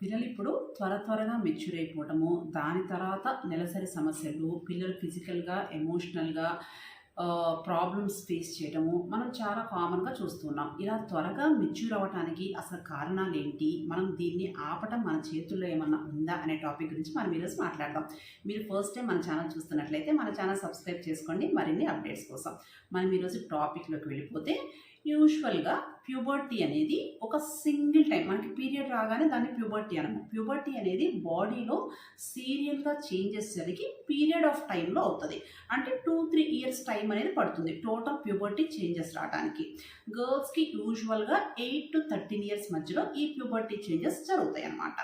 పిల్లలు ఇప్పుడు త్వరగా మెచ్యూర్ అయిపోవటము, దాని తర్వాత నెలసరి సమస్యలు, పిల్లలు ఫిజికల్‌గా, ఎమోషనల్‌గా ప్రాబ్లమ్స్ ఫేస్ చేయటము మనం చాలా కామన్‌గా చూస్తున్నాం. ఇలా త్వరగా మెచ్యూర్ అవ్వటానికి అసలు కారణాలేంటి? మనం దీన్ని ఆపటం మన చేతుల్లో ఏమన్నా ఉందా? అనే టాపిక్ గురించి మనం ఈరోజు మాట్లాడదాం. మీరు ఫస్ట్ టైం మన ఛానల్ చూస్తున్నట్లయితే మన ఛానల్ సబ్స్క్రైబ్ చేసుకోండి మరిన్ని అప్డేట్స్ కోసం. మనం ఈరోజు టాపిక్‌లోకి వెళ్ళిపోతే యూజువల్‌గా ప్యూబర్టీ అనేది ఒక సింగిల్ టైం మనకి పీరియడ్ రాగానే దాన్ని ప్యూబర్టీ అనము. ప్యూబర్టీ అనేది బాడీలో సీరియల్‌గా చేంజెస్ జరిగి పీరియడ్ ఆఫ్ టైంలో అవుతది. అంటే 2-3 ఇయర్స్ టైం అనేది పడుతుంది టోటల్ ప్యూబర్టీ చేంజెస్ రావడానికి. గర్ల్స్‌కి యూజువల్‌గా 8-13 ఇయర్స్ మధ్యలో ఈ ప్యూబర్టీ చేంజెస్ జరుగుతాయన్నమాట.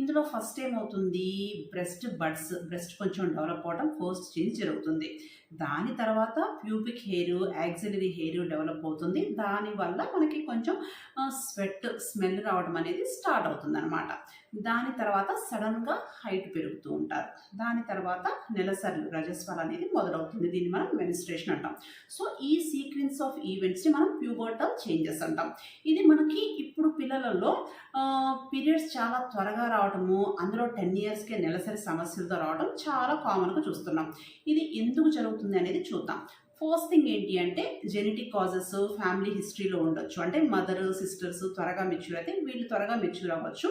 ఇందులో ఫస్ట్ ఏమవుతుంది, బ్రెస్ట్ కొంచెం డెవలప్ అవ్వడం ఫస్ట్ చేంజ్ జరుగుతుంది. దాని తర్వాత pubic hair, axillary hair develop అవుతుంది. దానివల్ల మనకి కొంచెం స్మెల్ రావడం అనేది స్టార్ట్ అవుతుందన్నమాట. దాని తర్వాత సడన్‌గా హైట్ పెరుగుతూ ఉంటారు. దాని తర్వాత నెలసర్లు రజస్వల అనేది మొదలవుతుంది. దీన్ని మనం మెన్స్ట్రుయేషన్ అంటాం. సో ఈ సీక్వెన్స్ ఆఫ్ ఈవెంట్స్‌ని మనం ప్యూబర్టల్ చేంజెస్ అంటాం. ఇది మనకి ఇప్పుడు పిల్లలలో పీరియడ్స్ చాలా త్వరగా రావటము, అందులో 10 ఇయర్స్‌కే నెలసరి సమస్యలతో రావడం చాలా కామన్‌గా చూస్తున్నాం. ఇది ఎందుకు జరుగుతుంది అనేది చూద్దాం. ఫస్ట్ థింగ్ ఏంటి అంటే జెనెటిక్ కాజెస్ ఫ్యామిలీ హిస్టరీలో ఉండొచ్చు. అంటే మదర్, సిస్టర్స్ త్వరగా మెచ్యూర్ అయితే వీళ్ళు త్వరగా మెచ్యూర్ అవ్వచ్చు.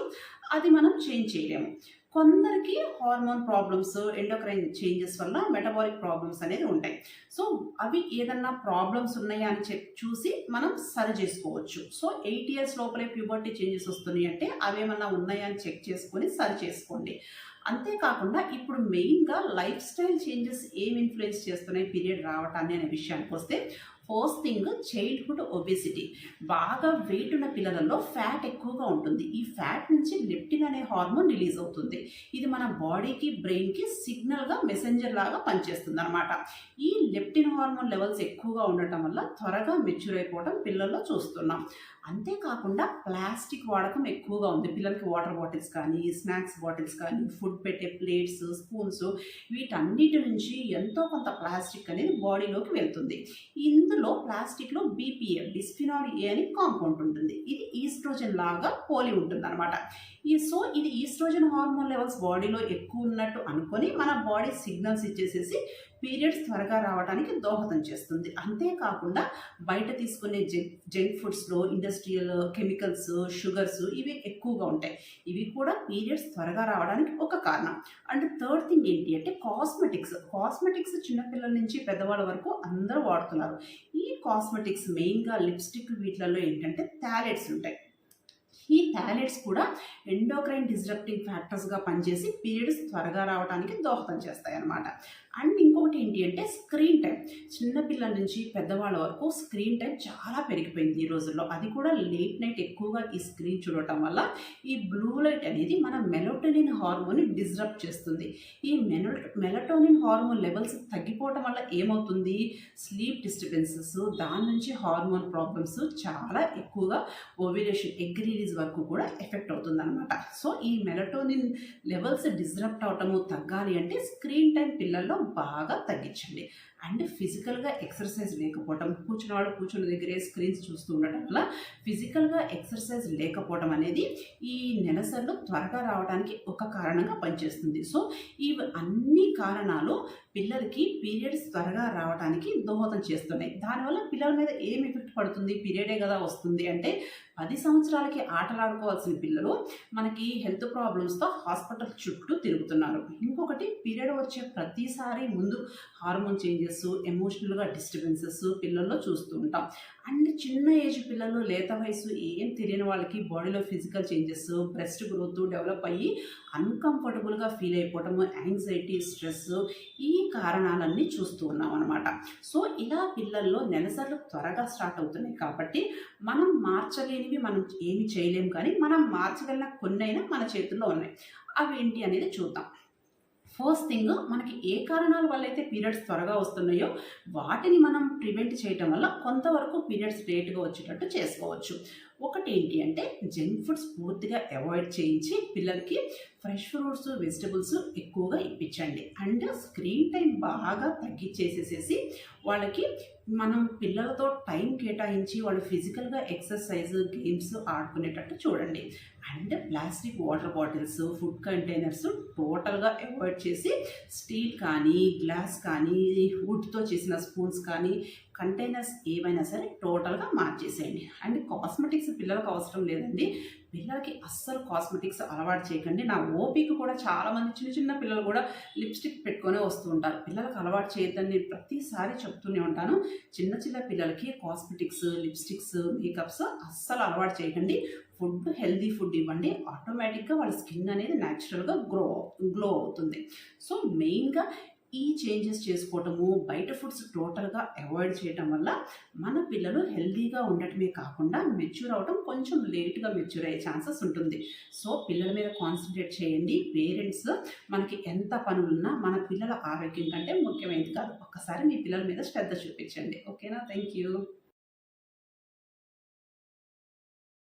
అది మనం చేంజ్ చేయలేము. కొందరికి హార్మోన్ ప్రాబ్లమ్స్, ఎండోక్రైన్ చేంజెస్ వల్ల మెటబాలిక్ ప్రాబ్లమ్స్ అనేది ఉంటాయి. సో అవి ఏదన్నా ప్రాబ్లమ్స్ ఉన్నాయా అని చూసి మనం సరి చేసుకోవచ్చు. సో 8 ఇయర్స్ లోపలే ప్యూబర్టీ చేంజెస్ వస్తున్నాయి అంటే అవేమన్నా ఉన్నాయా అని చెక్ చేసుకొని సరి చేసుకోండి. అంతేకాకుండా ఇప్పుడు మెయిన్‌గా లైఫ్ స్టైల్ చేంజెస్ ఏమి ఇన్‌ఫ్లుయెన్స్ చేస్తున్నాయి పీరియడ్ రావటాన్ని అనే విషయానికి వస్తే, ఫస్ట్ థింగ్ చైల్డ్‌హుడ్ ఒబెసిటీ. బాగా వెయిట్ ఉన్న పిల్లలలో ఫ్యాట్ ఎక్కువగా ఉంటుంది. ఈ ఫ్యాట్ నుంచి లెప్టిన్ అనే హార్మోన్ రిలీజ్ అవుతుంది. ఇది మన బాడీకి, బ్రెయిన్‌కి సిగ్నల్‌గా మెసెంజర్ లాగా పనిచేస్తుందన్నమాట. ఈ లెప్టిన్ హార్మోన్ లెవెల్స్ ఎక్కువగా ఉండటం వల్ల త్వరగా మెచ్యూర్ అయిపోవడం పిల్లల్లో చూస్తున్నాం. అంతేకాకుండా ప్లాస్టిక్ వాడకం ఎక్కువగా ఉంది. పిల్లలకి వాటర్ బాటిల్స్ కానీ, స్నాక్స్ బాటిల్స్ కానీ, ఫుడ్ పెట్టే ప్లేట్స్, స్పూన్స్ వీటన్నిటి నుంచి ఎంతో కొంత ప్లాస్టిక్ అనేది బాడీలోకి వెళ్తుంది. ఇందులో ప్లాస్టిక్‌లో బీపీఏ, బిస్ఫినాల్ ఏ అని కాంపౌండ్ ఉంటుంది. ఇది ఈస్ట్రోజన్ లాగా పోలి ఉంటుందన్నమాట. సో ఇది ఈస్ట్రోజన్ హార్మోన్ లెవెల్స్ బాడీలో ఎక్కువ ఉన్నట్టు అనుకొని మన బాడీ సిగ్నల్స్ ఇచ్చేసేసి పీరియడ్స్ త్వరగా రావడానికి దోహదం చేస్తుంది. అంతేకాకుండా బయట తీసుకునే జంక్ ఫుడ్స్‌లో ఇండస్ట్రియల్ కెమికల్స్, షుగర్స్ ఇవి ఎక్కువగా ఉంటాయి. ఇవి కూడా పీరియడ్స్ త్వరగా రావడానికి ఒక కారణం. అండ్ థర్డ్ థింగ్ ఏంటి అంటే కాస్మెటిక్స్ చిన్నపిల్లల నుంచి పెద్దవాళ్ళ వరకు అందరూ వాడుతున్నారు. ఈ కాస్మెటిక్స్ మెయిన్‌గా లిప్‌స్టిక్ వీటిలలో ఏంటంటే థాలెట్స్ ఉంటాయి. ఈ థాలెట్స్ కూడా ఎండోక్రైన్ డిస్రప్టింగ్ ఫ్యాక్టర్స్‌గా పనిచేసి పీరియడ్స్ త్వరగా రావడానికి దోహదం చేస్తాయన్నమాట. అండ్ ఇంకొకటి ఏంటి అంటే స్క్రీన్ టైం. చిన్న పిల్లల నుంచి పెద్దవాళ్ళ వరకు స్క్రీన్ టైం చాలా పెరిగిపోయింది ఈ రోజుల్లో. అది కూడా లేట్ నైట్ ఎక్కువగా ఈ స్క్రీన్ చూడటం వల్ల ఈ బ్లూ లైట్ అనేది మన మెలటోనిన్ హార్మోన్ని డిస్రప్ట్ చేస్తుంది. ఈ మెలటోనిన్ హార్మోన్ లెవెల్స్ తగ్గిపోవటం వల్ల ఏమవుతుంది, స్లీప్ డిస్టర్బెన్సెస్, దాని నుంచి హార్మోన్ ప్రాబ్లమ్స్ చాలా ఎక్కువగా ఓవ్యులేషన్, ఎగ్ రిలీజ్ వరకు కూడా ఎఫెక్ట్ అవుతుందన్నమాట. సో ఈ మెలటోనిన్ లెవెల్స్ డిస్రప్ట్ అవటము తగ్గాలి అంటే స్క్రీన్ టైం పిల్లల్లో బాగా తగ్గించండి. అండ్ ఫిజికల్‌గా ఎక్సర్సైజ్ లేకపోవటం, కూర్చున్న దగ్గరే స్క్రీన్స్ చూస్తూ ఉండటం వల్ల ఫిజికల్‌గా ఎక్సర్సైజ్ లేకపోవడం అనేది ఈ నెలసర్లు త్వరగా రావడానికి ఒక కారణంగా పనిచేస్తుంది. సో ఇవి అన్ని కారణాలు పిల్లలకి పీరియడ్స్ త్వరగా రావడానికి దోహదం చేస్తున్నాయి. దానివల్ల పిల్లల మీద ఏం ఎఫెక్ట్ పడుతుంది, పీరియడే కదా వస్తుంది అంటే 10 సంవత్సరాలకి ఆటలాడుకోవాల్సిన పిల్లలు మనకి హెల్త్ ప్రాబ్లమ్స్‌తో హాస్పిటల్ చుట్టూ తిరుగుతున్నారు. ఇంకొకటి పీరియడ్ వచ్చే ప్రతిసారి ముందు హార్మోన్ చేంజెస్, ఎమోషనల్‌గా డిస్టర్బెన్సెస్ పిల్లల్లో చూస్తూ ఉంటాం. అండ్ చిన్న ఏజ్ పిల్లలు, లేత వయసు ఏం తెలియని వాళ్ళకి బాడీలో physical changes, breast growth develop అయ్యి అన్‌కంఫర్టబుల్‌గా ఫీల్ అయిపోవటము, యాంగ్జైటీ, స్ట్రెస్ ఈ కారణాలన్నీ చూస్తూ ఉన్నాం అనమాట. సో ఇలా పిల్లల్లో నెలసర్లు త్వరగా స్టార్ట్ అవుతున్నాయి కాబట్టి మనం మార్చలేనివి మనం ఏమి చేయలేము, కానీ మనం మార్చగలిగిన కొన్నైనా మన చేతుల్లో ఉన్నాయి. అవేంటి అనేది చూద్దాం. ఫస్ట్ థింగ్ మనకి ఏ కారణాల వల్ల అయితే పీరియడ్స్ త్వరగా వస్తున్నాయో వాటిని మనం ప్రివెంట్ చేయటం వల్ల కొంతవరకు పీరియడ్స్ లేట్‌గా వచ్చేటట్టు చేసుకోవచ్చు. ఒకటి ఏంటి అంటే జంక్ ఫుడ్స్ పూర్తిగా అవాయిడ్ చేయించి పిల్లలకి ఫ్రెష్ ఫ్రూట్స్, వెజిటబుల్స్ ఎక్కువగా ఇప్పించండి. అండ్ స్క్రీన్ టైం బాగా తగ్గించేసేసేసి వాళ్ళకి మనం పిల్లలతో టైం కేటాయించి వాళ్ళు ఫిజికల్‌గా ఎక్సర్సైజ్, గేమ్స్ ఆడుకునేటట్టు చూడండి. And plastic water bottles, food containers టోటల్‌గా అవాయిడ్ చేసి స్టీల్ కానీ, గ్లాస్ కానీ, వుడ్‌తో చేసిన స్పూన్స్ కానీ, కంటైనర్స్ ఏవైనా సరే టోటల్‌గా మార్చేసేయండి. అండ్ కాస్మెటిక్స్ పిల్లలకు అవసరం లేదండి. పిల్లలకి అస్సలు కాస్మెటిక్స్ అలవాటు చేయకండి. నా ఓపిక కూడా చాలామంది చిన్న చిన్న పిల్లలు కూడా లిప్‌స్టిక్ పెట్టుకొనే వస్తూ ఉంటారు. పిల్లలకి అలవాటు చేయొద్దని నేను ప్రతిసారి చెప్తూనే ఉంటాను. చిన్న చిన్న పిల్లలకి కాస్మెటిక్స్, లిప్‌స్టిక్స్, మేకప్స్ అస్సలు అలవాటు చేయకండి. ఫుడ్ హెల్తీ ఫుడ్ ఇవ్వండి. ఆటోమేటిక్‌గా వాళ్ళ స్కిన్ అనేది న్యాచురల్‌గా గ్లో అవుతుంది. సో, మెయిన్‌గా ఈ చేంజెస్ చేసుకోవటము, బయట ఫుడ్స్ టోటల్‌గా అవాయిడ్ చేయటం వల్ల మన పిల్లలు హెల్తీగా ఉండటమే కాకుండా మెచ్యూర్ అవ్వటం కొంచెం లేట్‌గా మెచ్యూర్ అయ్యే ఛాన్సెస్ ఉంటుంది. సో, పిల్లల మీద కాన్సంట్రేట్ చేయండి. పేరెంట్స్ మనకి ఎంత పనులున్నా మన పిల్లల ఆరోగ్యం కంటే ముఖ్యమైనది కాదు. ఒక్కసారి మీ పిల్లల మీద శ్రద్ధ చూపించండి. ఓకేనా? Thank you.